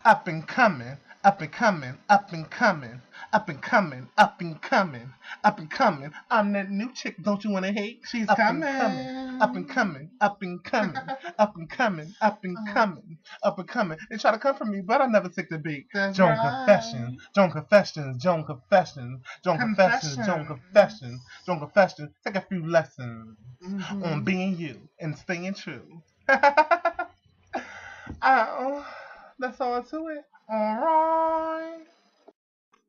Up and coming, up and coming, up and coming, up and coming, up and coming, up and coming. I'm that new chick, don't you wanna hate? She's up coming, up and coming, up and coming, up and coming, up and coming, up and coming. They try to come for me, but I never take the beat. Joan Confession, Joan Confessions, Joan Confessions, Joan Confessions, Joan Confessions, Joan Confessions. Take a few lessons on being you and staying true. Oh, that's all to it. Alright.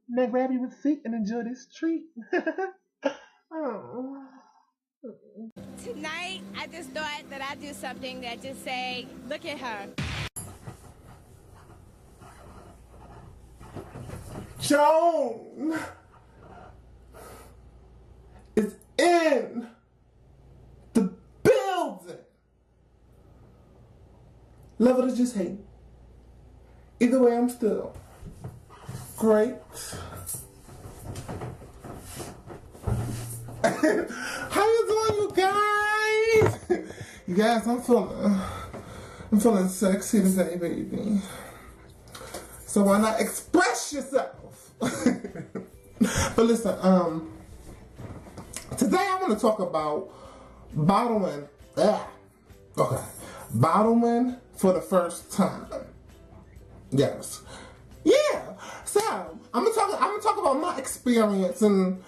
Now grab you a seat and enjoy this treat. Oh. Tonight, I just thought that I'd do something that just say, look at her. Joan is in the building. Love it or just hate. Either way, I'm still great. How you doing, you guys? You guys, I'm feeling sexy today, baby. So why not express yourself? But listen, today I want to talk about bottling. Bottling for the first time. Yes. Yeah. So I'm gonna talk about my experience and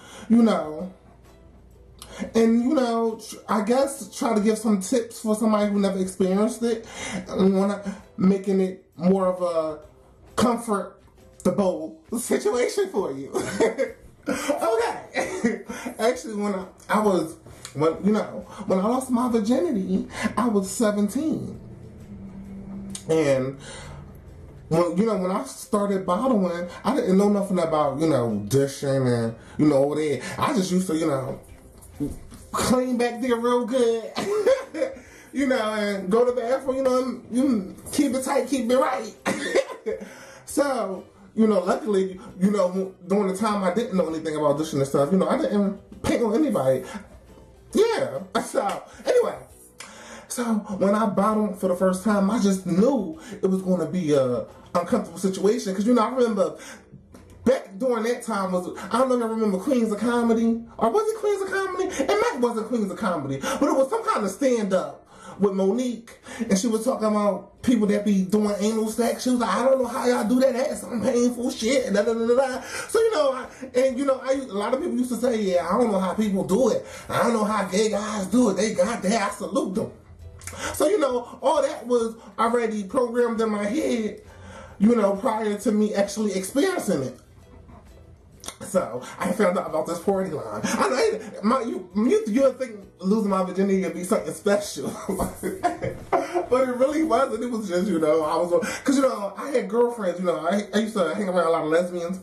I guess try to give some tips for somebody who never experienced it and making it more of a comfortable situation for you. Okay. Actually, when I lost my virginity, I was 17. And when I started bottling, I didn't know nothing about, dishing and, all that. I just used to, clean back there real good, and go to the bathroom, you keep it tight, keep it right. So, luckily, during the time I didn't know anything about dishing and stuff, I didn't paint on anybody. Yeah. So, anyway. So, when I bottled for the first time, I just knew it was going to be a uncomfortable situation. Because, I remember back during that time I don't know if I remember Queens of Comedy. Or was it Queens of Comedy? It might wasn't Queens of Comedy. But it was some kind of stand-up with Monique. And she was talking about people that be doing anal sex. She was like, I don't know how y'all do that. That's some painful shit. And So, a lot of people used to say, yeah, I don't know how people do it. I don't know how gay guys do it. They got that. I salute them. So, all that was already programmed in my head, prior to me actually experiencing it. So, I found out about this party line. I know, you would think losing my virginity would be something special. But it really wasn't. It was just, because, I had girlfriends, I used to hang around a lot of lesbians.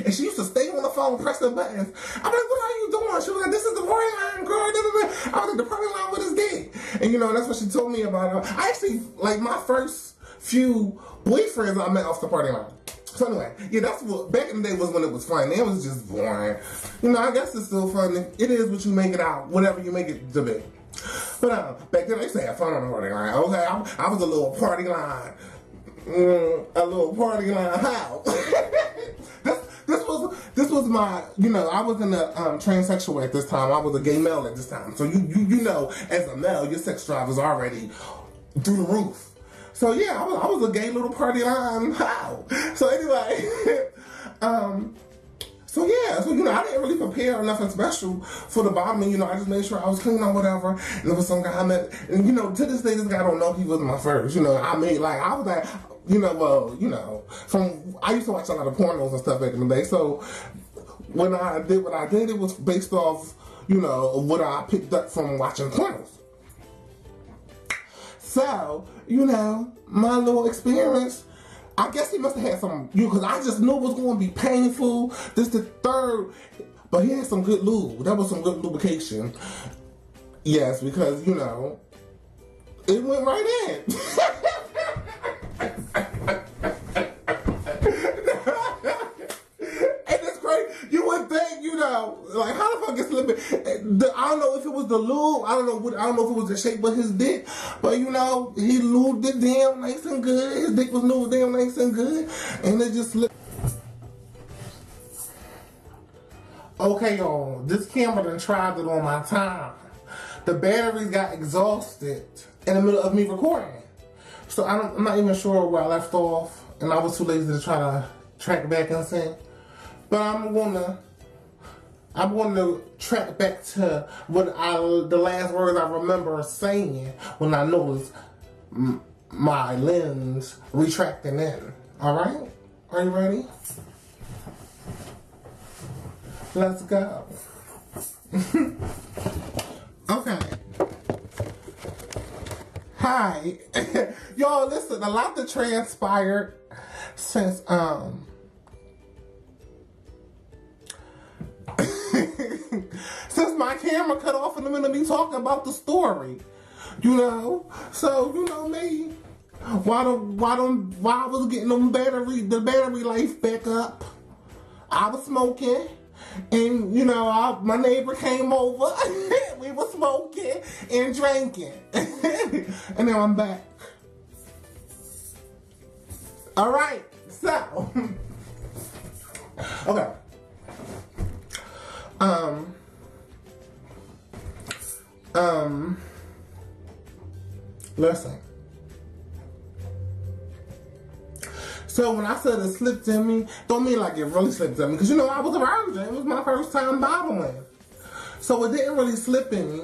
And she used to stay on the phone pressing buttons. I'm like, what are you doing? She was like, this is the party line, girl. I was like, the party line with his dick. And that's what she told me about it. I actually, my first few boyfriends I met off the party line. So anyway, yeah, that's what, back in the day was when it was fun. It was just boring. I guess it's still fun. It is what you make it out, whatever you make it to be. But back then I used to have fun on the party line. Okay, I was a little party line. A little party line how? This was my, I was in a transsexual at this time. I was a gay male at this time. So as a male, your sex drive is already through the roof. So yeah, I was a gay little party line. How? So anyway, so I didn't really prepare nothing special for the bombing. I just made sure I was clean or whatever. And there was some guy I met, and to this day, this guy don't know he was my first. I was like. I used to watch a lot of pornos and stuff back in the day. So when I did what I did, it was based off, what I picked up from watching pornos. So, my little experience, I guess he must have had some, because I just knew it was going to be painful. This the third, but he had some good lube. That was some good lubrication. Yes, because, it went right in. How the fuck it's slipping? I don't know if it was the lube. I don't know if it was the shape of his dick. But he lubed it down nice and good. his dick was no damn nice and good, and it just looked. Okay, y'all, this camera done tried it on my time. The batteries got exhausted in the middle of me recording. So I'm not even sure where I left off, and I was too lazy to try to track back and see. But I'm gonna track back to the last words I remember saying when I noticed my lens retracting in. Alright? Are you ready? Let's go. Okay. Hi. Y'all, listen, a lot that transpired since, since my camera cut off in the middle of me talking about the story. You know? So, you know me. Why I was getting the battery life back up, I was smoking. And, you know, my neighbor came over. We were smoking and drinking. And now I'm back. All right. So. Okay. Listen. So when I said it slipped in me, don't mean like it really slipped in me. Because, you know, I was a virgin. It was my first time bottling. So it didn't really slip in me.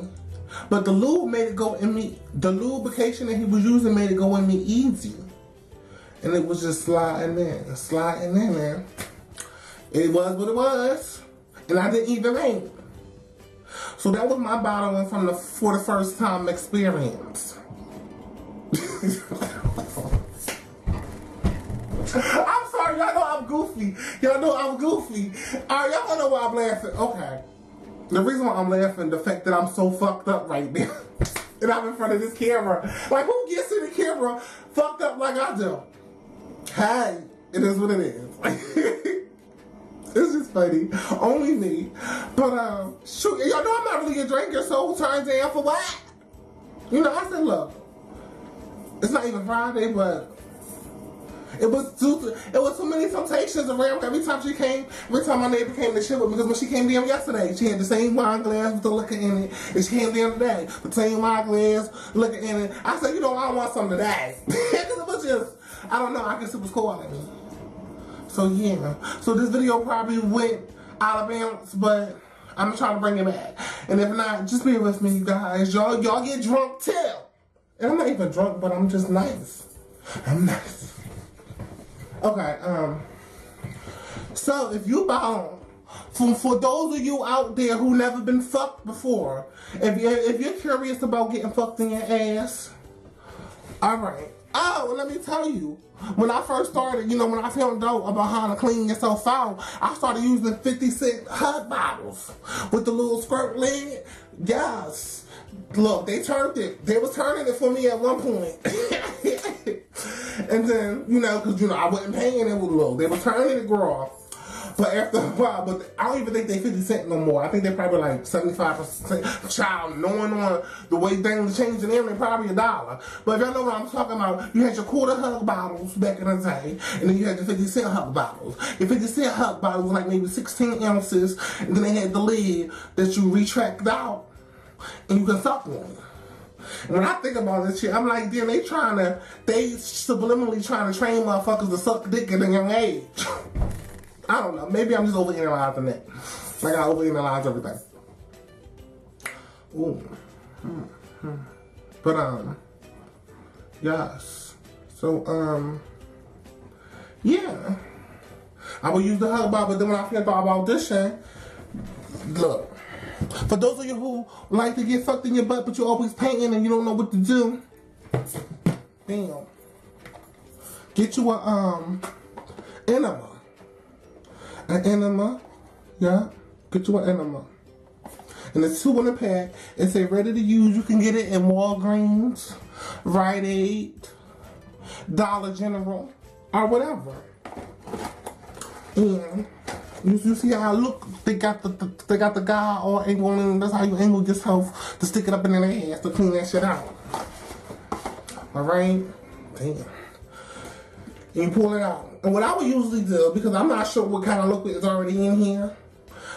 But the lube made it go in me. The lubrication that he was using made it go in me easy. And it was just sliding in. Man. It was what it was. And I didn't even aim. So that was my bottling for the first time experience. I'm sorry, y'all know I'm goofy. Alright, y'all know why I'm laughing. Okay. The reason why I'm laughing, the fact that I'm so fucked up right now. And I'm in front of this camera. Like, who gets in the camera fucked up like I do? Hey, it is what it is. It's just funny. Only me. But, shoot, y'all know I'm not really a drinker, so turn down for what? You know, I said, look, it's not even Friday, but it was too many temptations around. Every time my neighbor came to chill with me, because when she came down yesterday, she had the same wine glass with the liquor in it, and she came down today, the same wine glass, liquor in it. I said, you know, I want some today. Because it was just, I don't know, I guess it was cool at me. So yeah, so this video probably went out of balance, but I'm trying to bring it back. And if not, just be with me, you guys. Y'all get drunk too. And I'm not even drunk, but I'm just nice. I'm nice. Okay, so if you bottle, for those of you out there who never been fucked before, if you're curious about getting fucked in your ass, alright. Oh, let me tell you, when I first started, you know, when I found out about how to clean yourself out, I started using 50-cent hug bottles with the little squirt lid. Yes. Look, they turned it. They was turning it for me at one point. And then, you know, because, you know, I wasn't paying it with low. They were turning it grow. But after a while, but I don't even think they 50 cent no more. I think they're probably like 75%. Child, knowing on the way things changing in, they're probably $1. But if y'all know what I'm talking about, you had your quarter hug bottles back in the day, and then you had the 50 cent hug bottles. Your 50 cent hug bottle was like maybe 16 ounces, and then they had the lid that you retract out, and you can suck on it. And when I think about this shit, I'm like, damn, they subliminally trying to train motherfuckers to suck dick at a young age. I don't know. Maybe I'm just overanalyzing it. Like, I overanalyze everything. Ooh. But, yes. So, yeah. I would use the hug bar, but then when I think about this shit, look. For those of you who like to get fucked in your butt, but you're always painting and you don't know what to do, damn. Get you a, enema. An enema, yeah. Get you an enema. And it's 2 in a pack. It's a ready to use. You can get it in Walgreens, Rite Aid, Dollar General, or whatever. And you see how I look? They got the guy all angled in. That's how you angle yourself to stick it up in their ass to clean that shit out. All right, damn. And you pull it out. And what I would usually do, because I'm not sure what kind of liquid is already in here,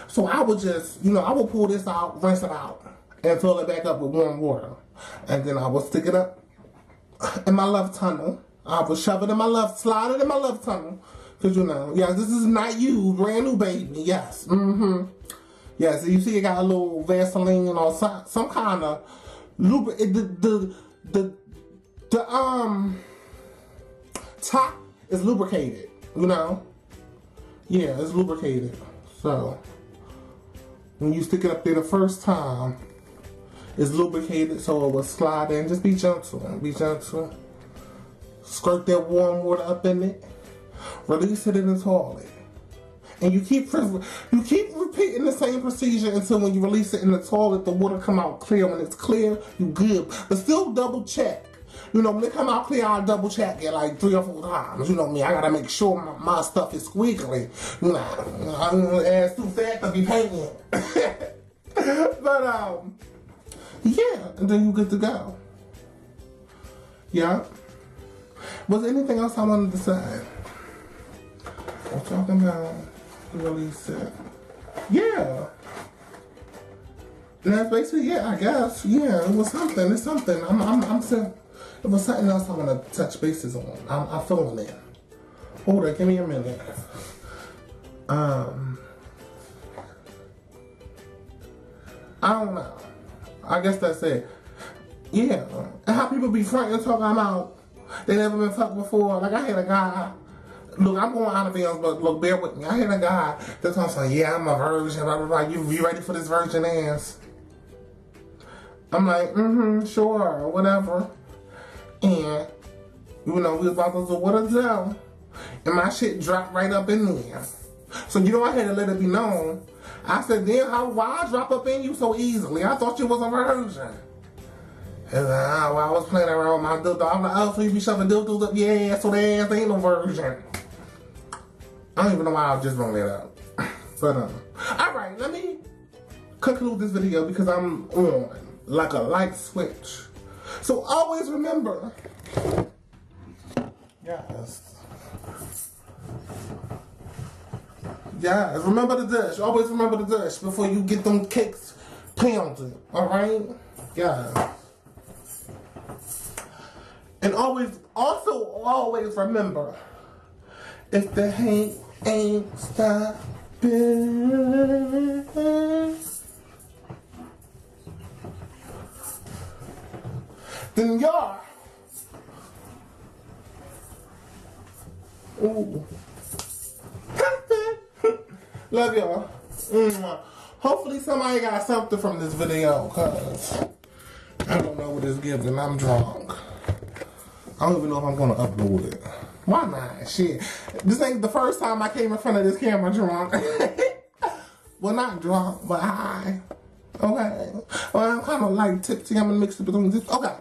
so I would just, I would pull this out, rinse it out, and fill it back up with warm water. And then I would stick it up in my love tunnel. I would shove it in my love, slide it in my love tunnel. Because, yes, this is not you, brand new baby, yes. Yes, you see it got a little Vaseline or some kind of lubricant. The top is lubricated, Yeah, it's lubricated. So, when you stick it up there the first time, it's lubricated so it will slide in. Just be gentle. Be gentle. Squirt that warm water up in it. Release it in the toilet. And you keep repeating the same procedure until when you release it in the toilet, the water come out clear. When it's clear, you good. But still double check. When it come out clear, I'll double check it like 3 or 4 times. Me, I gotta make sure my stuff is squiggly. I don't want to add too fat to be painting. But, yeah, and then you good to go. Yeah. Was there anything else I wanted to say? I'm talking about release it. Yeah. And that's basically it, I guess. Yeah, it was something. It's something. I'm saying it was something else I want to touch bases on. I'm feeling it. Hold on, give me a minute. I don't know. I guess that's it. Yeah. And how people be fronting talking about they never been fucked before. Like, I had a guy. Look, I'm going out of bounds, but look, bear with me. I had a guy that's on saying, yeah, I'm a virgin, blah, blah, blah. You ready for this virgin ass? I'm like, sure, whatever. And, we was about to do what a do. And my shit dropped right up in there. So, I had to let it be known. I said, damn, why I drop up in you so easily? I thought you was a virgin. And I was playing around with my dildo. I'm like, oh, so you be shoving dildos up your ass so the ass ain't no virgin. I don't even know why I just brought that up. But, alright, let me conclude this video because I'm on like a light switch. So always remember, yes, remember the dish. Always remember the dish before you get them cakes pounded, alright? Yeah. And always remember, if the hate ain't stopping, then y'all, love y'all. Hopefully somebody got something from this video, cause I don't know what it's giving. I'm drunk. I don't even know if I'm gonna upload it. Why not? Shit. This ain't the first time I came in front of this camera drunk. Well, not drunk, but high. Okay. Well, I'm kind of like tipsy. I'm gonna mix it between this. Okay.